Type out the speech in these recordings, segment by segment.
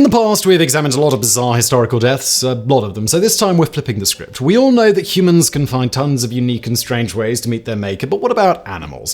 the past, we've examined a lot of bizarre historical deaths, a lot of them, so this time we're flipping the script. We all know that humans can find tons of unique and strange ways to meet their maker, but what about animals?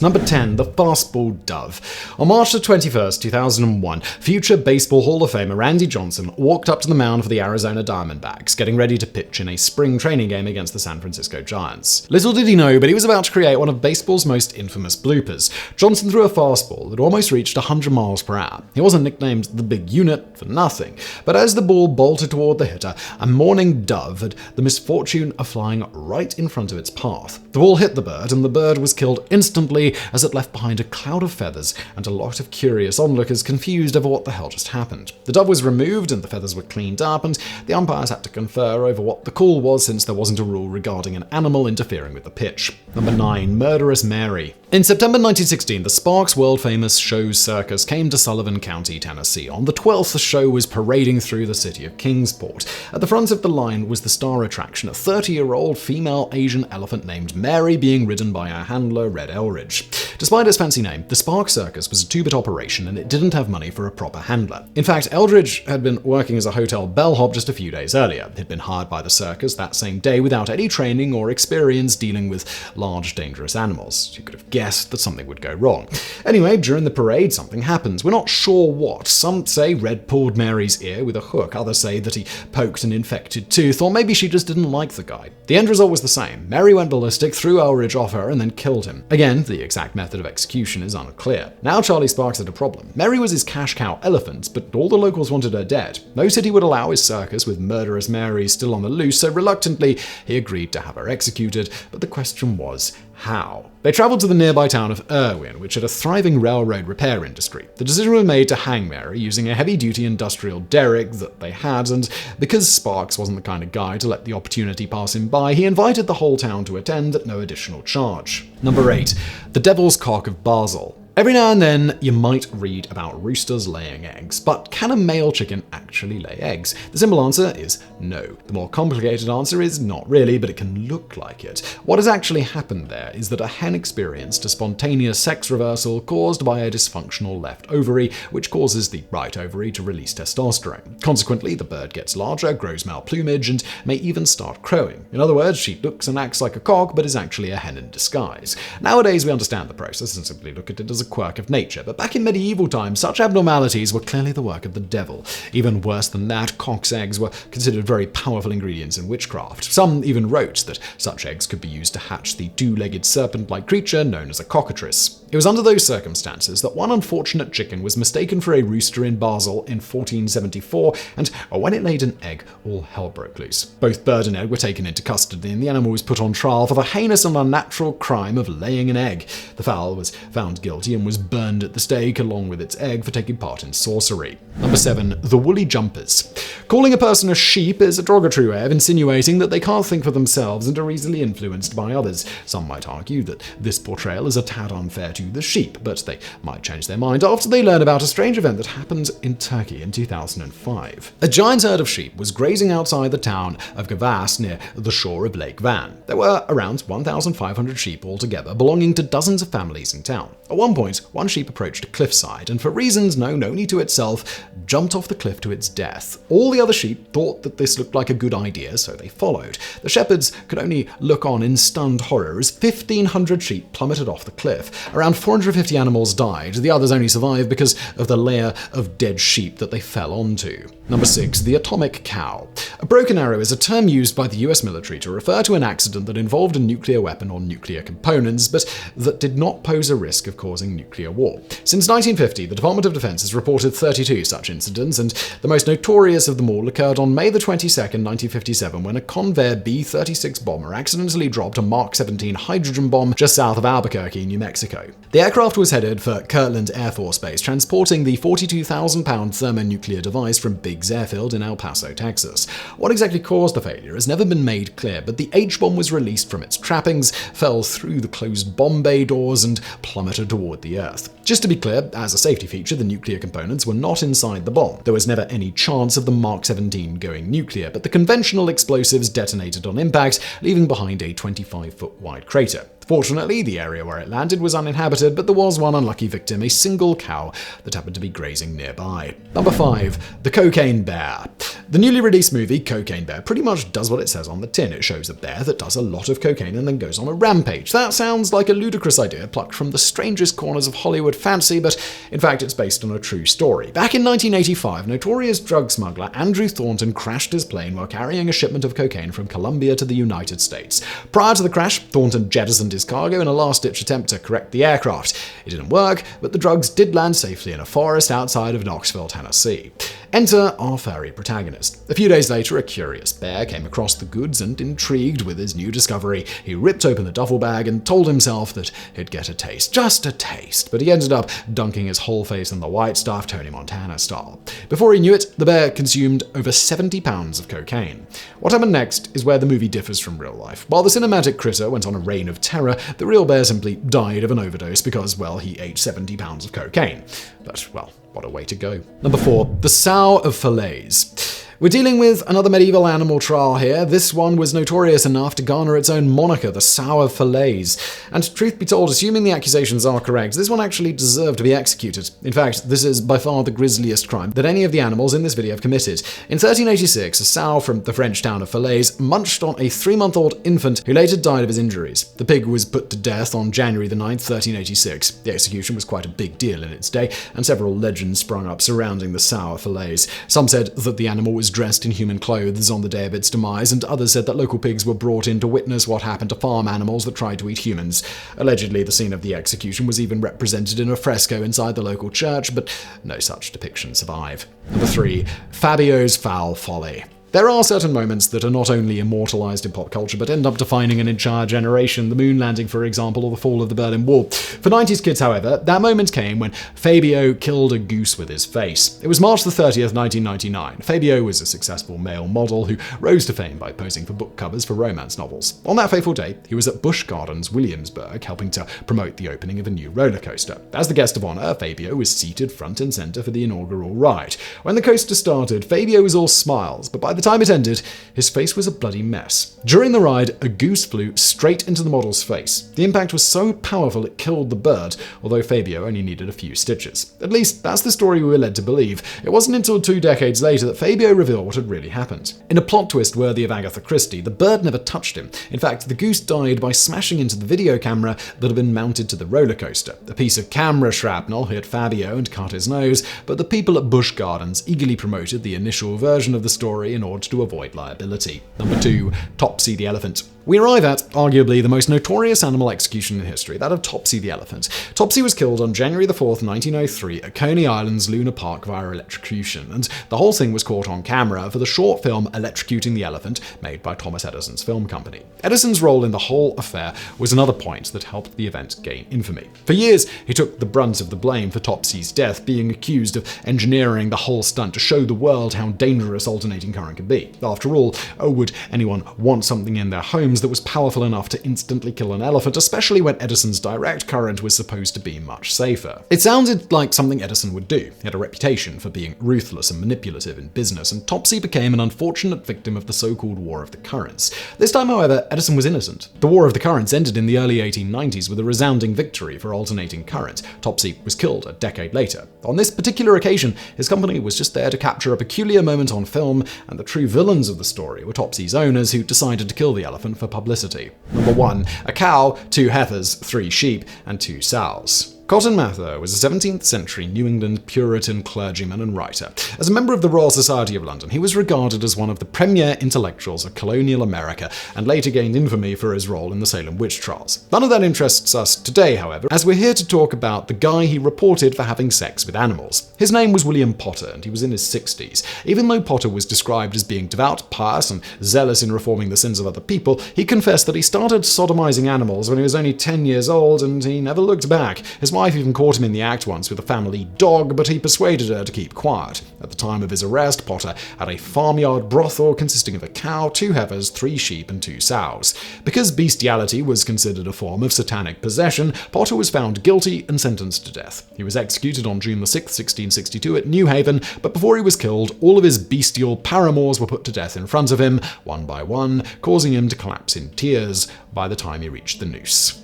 Number 10, the fastball dove. On March 21st, 2001, future Baseball Hall of Famer Randy Johnson walked up to the mound for the Arizona Diamondbacks, getting ready to pitch in a spring training game against the San Francisco Giants. Little did he know, but he was about to create one of baseball's most infamous bloopers. Johnson threw a fastball that almost reached 100 miles per hour. He wasn't nicknamed the Big Unit for nothing, but as the ball bolted toward the hitter, a mourning dove had the misfortune of flying right in front of its path. The ball hit the bird, and the bird was killed instantly as it left behind a cloud of feathers and a lot of curious onlookers confused over what the hell just happened. The dove was removed and the feathers were cleaned up, and the umpires had to confer over what the call was since there wasn't a rule regarding an animal interfering with the pitch. Number 9, Murderous Mary. In September 1916, the Sparks world-famous show circus came to Sullivan County, Tennessee. On the 12th, the show was parading through the city of Kingsport. At the front of the line was the star attraction, a 30-year-old female Asian elephant named Mary being ridden by her handler, Red Elridge. Despite its fancy name, the Spark Circus was a two-bit operation and it didn't have money for a proper handler. In fact, Eldridge had been working as a hotel bellhop just a few days earlier. He'd been hired by the circus that same day without any training or experience dealing with large, dangerous animals. You could have guessed that something would go wrong. Anyway, during the parade, something happens. We're not sure what. Some say Red pulled Mary's ear with a hook. Others say that he poked an infected tooth, or maybe she just didn't like the guy. The end result was the same. Mary went ballistic, threw Eldridge off her, and then killed him. Again, the exact method of execution is unclear. Now Charlie Sparks had a problem. Mary was his cash cow elephant, but all the locals wanted her dead. No city would allow his circus with Murderous Mary still on the loose, so reluctantly he agreed to have her executed, but the question was, how? They traveled to the nearby town of Irwin, which had a thriving railroad repair industry. The decision was made to hang Mary using a heavy-duty industrial derrick that they had, and because Sparks wasn't the kind of guy to let the opportunity pass him by, he invited the whole town to attend at no additional charge. Number 8. The Devil's Cock of Basel. Every now and then, you might read about roosters laying eggs, but can a male chicken actually lay eggs? The simple answer is no. The more complicated answer is not really, but it can look like it. What has actually happened there is that a hen experienced a spontaneous sex reversal caused by a dysfunctional left ovary, which causes the right ovary to release testosterone. Consequently, the bird gets larger, grows male plumage, and may even start crowing. In other words, she looks and acts like a cock, but is actually a hen in disguise. Nowadays, we understand the process and simply look at it as a quirk of nature, but back in medieval times, such abnormalities were clearly the work of the devil. Even worse than that, cock's eggs were considered very powerful ingredients in witchcraft. Some even wrote that such eggs could be used to hatch the two-legged serpent-like creature known as a cockatrice. It was under those circumstances that one unfortunate chicken was mistaken for a rooster in Basel in 1474, and when it laid an egg, all hell broke loose. Both bird and egg were taken into custody, and the animal was put on trial for the heinous and unnatural crime of laying an egg. The fowl was found guilty and was burned at the stake along with its egg for taking part in sorcery. Number 7. The Woolly Jumpers. Calling a person a sheep is a derogatory way of insinuating that they can't think for themselves and are easily influenced by others. Some might argue that this portrayal is a tad unfair to the sheep, but they might change their mind after they learn about a strange event that happened in Turkey in 2005. A giant herd of sheep was grazing outside the town of Gavas near the shore of Lake Van. There were around 1,500 sheep altogether, belonging to dozens of families in town. At one point, one sheep approached a cliffside and, for reasons known only to itself, jumped off the cliff to its death. All the other sheep thought that this looked like a good idea, so they followed. The shepherds could only look on in stunned horror as 1,500 sheep plummeted off the cliff. Around 450 animals died. The others only survived because of the layer of dead sheep that they fell onto. Number 6. The Atomic Cow. A broken arrow is a term used by the US military to refer to an accident that involved a nuclear weapon or nuclear components, but that did not pose a risk of causing nuclear war. Since 1950, the Department of Defense has reported 32 such incidents, and the most notorious of them all occurred on May the 22nd, 1957, when a Convair B-36 bomber accidentally dropped a Mark 17 hydrogen bomb just south of Albuquerque, New Mexico. The aircraft was headed for Kirtland Air Force Base, transporting the 42,000-pound thermonuclear device from Biggs Airfield in El Paso, Texas. What exactly caused the failure has never been made clear, but the H-bomb was released from its trappings, fell through the closed bomb bay doors, and plummeted toward the Earth. Just to be clear, as a safety feature, the nuclear components were not inside the bomb. There was never any chance of the Mark 17 going nuclear, but the conventional explosives detonated on impact, leaving behind a 25-foot wide crater. Fortunately, the area where it landed was uninhabited, but there was one unlucky victim, a single cow that happened to be grazing nearby. Number 5. The Cocaine Bear. The newly released movie Cocaine Bear pretty much does what it says on the tin. It shows a bear that does a lot of cocaine and then goes on a rampage. That sounds like a ludicrous idea plucked from the strangest corners of Hollywood fantasy, but in fact it's based on a true story. Back in 1985, notorious drug smuggler Andrew Thornton crashed his plane while carrying a shipment of cocaine from Colombia to the United States. Prior to the crash, Thornton jettisoned his cargo in a last-ditch attempt to correct the aircraft. It didn't work, but the drugs did land safely in a forest outside of Knoxville, Tennessee. Enter our furry protagonist. A few days later, a curious bear came across the goods and, intrigued with his new discovery, he ripped open the duffel bag and told himself that he'd get a taste. Just a taste. But he ended up dunking his whole face in the white stuff, Tony Montana style. Before he knew it, the bear consumed over 70 pounds of cocaine. What happened next is where the movie differs from real life. While the cinematic critter went on a reign of terror, the real bear simply died of an overdose because, well, he ate 70 pounds of cocaine. But, well, what a way to go. Number 4. The Sow of Falaise. We're dealing with another medieval animal trial here. This one was notorious enough to garner its own moniker, the Sow of Falaise. And truth be told, assuming the accusations are correct, this one actually deserved to be executed. In fact, this is by far the grisliest crime that any of the animals in this video have committed. In 1386, a sow from the French town of Falaise munched on a 3-month-old infant who later died of his injuries. The pig was put to death on January the 9th, 1386. The execution was quite a big deal in its day, and several legends sprung up surrounding the Sow of Falaise. Some said that the animal was dressed in human clothes on the day of its demise, and others said that local pigs were brought in to witness what happened to farm animals that tried to eat humans. Allegedly, the scene of the execution was even represented in a fresco inside the local church, but no such depiction survive. Number 3. Fabio's foul folly. There are certain moments that are not only immortalized in pop culture, but end up defining an entire generation. The moon landing, for example, or the fall of the Berlin Wall. For 90s kids, however, that moment came when Fabio killed a goose with his face. It was March the 30th, 1999. Fabio was a successful male model who rose to fame by posing for book covers for romance novels. On that fateful day, he was at Busch Gardens, Williamsburg, helping to promote the opening of a new roller coaster. As the guest of honor, Fabio was seated front and center for the inaugural ride. When the coaster started, Fabio was all smiles, but by the time it ended, his face was a bloody mess. During the ride, a goose flew straight into the model's face. The impact was so powerful it killed the bird, although Fabio only needed a few stitches. At least, that's the story we were led to believe. It wasn't until 2 decades later that Fabio revealed what had really happened. In a plot twist worthy of Agatha Christie, the bird never touched him. In fact, the goose died by smashing into the video camera that had been mounted to the roller coaster. A piece of camera shrapnel hit Fabio and cut his nose, but the people at Busch Gardens eagerly promoted the initial version of the story in order to avoid liability. Number 2. Topsy the elephant. We arrive at, arguably, the most notorious animal execution in history, that of Topsy the elephant. Topsy was killed on January 4th, 1903 at Coney Island's Luna Park via electrocution, and the whole thing was caught on camera for the short film Electrocuting the Elephant, made by Thomas Edison's film company. Edison's role in the whole affair was another point that helped the event gain infamy. For years, he took the brunt of the blame for Topsy's death, being accused of engineering the whole stunt to show the world how dangerous alternating current could be. After all, would anyone want something in their homes that was powerful enough to instantly kill an elephant, especially when Edison's direct current was supposed to be much safer? It sounded like something Edison would do. He had a reputation for being ruthless and manipulative in business, and Topsy became an unfortunate victim of the so-called War of the Currents. This time, however, Edison was innocent. The War of the Currents ended in the early 1890s with a resounding victory for alternating current. Topsy was killed a decade later. On this particular occasion, his company was just there to capture a peculiar moment on film, and the true villains of the story were Topsy's owners, who decided to kill the elephant for publicity. Number 1. A cow, 2 heifers, 3 sheep, and 2 sows. Cotton Mather was a 17th century New England Puritan clergyman and writer. As a member of the Royal Society of London, he was regarded as one of the premier intellectuals of colonial America, and later gained infamy for his role in the Salem witch trials. None of that interests us today, however, as we're here to talk about the guy he reported for having sex with animals. His name was William Potter, and he was in his 60s. Even though Potter was described as being devout, pious, and zealous in reforming the sins of other people, he confessed that he started sodomizing animals when he was only 10 years old, and he never looked back. His wife even caught him in the act once with a family dog, but he persuaded her to keep quiet. At the time of his arrest, Potter had a farmyard brothel consisting of a cow, 2 heifers, 3 sheep, and 2 sows. Because bestiality was considered a form of satanic possession, Potter was found guilty and sentenced to death. He was executed on June 6, 1662 at New Haven, but before he was killed, all of his bestial paramours were put to death in front of him, one by one, causing him to collapse in tears by the time he reached the noose.